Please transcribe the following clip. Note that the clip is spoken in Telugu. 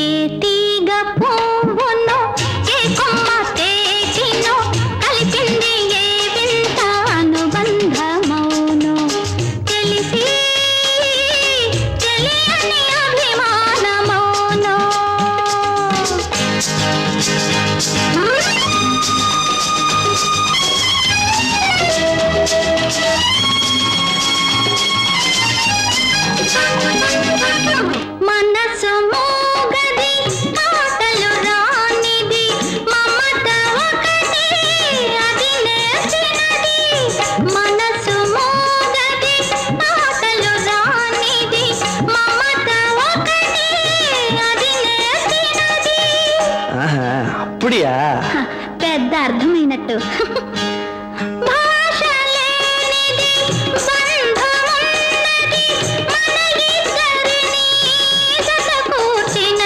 ఏ తీగ పువ్వునో ఏ కొమ్మ తేటినో కలిసింది ఏ వింత అనుబంధమౌనో తెలిసి తెలియని అభిమానమౌనో మనసు మోగది మాటలు రానిది మమత ఒకటి అది నేర్చినది మనసు మోగది మాటలు రానిది మమత ఒకటి అది నేర్చినది அப்படியா? పెద్ద అర్థమైనట్టు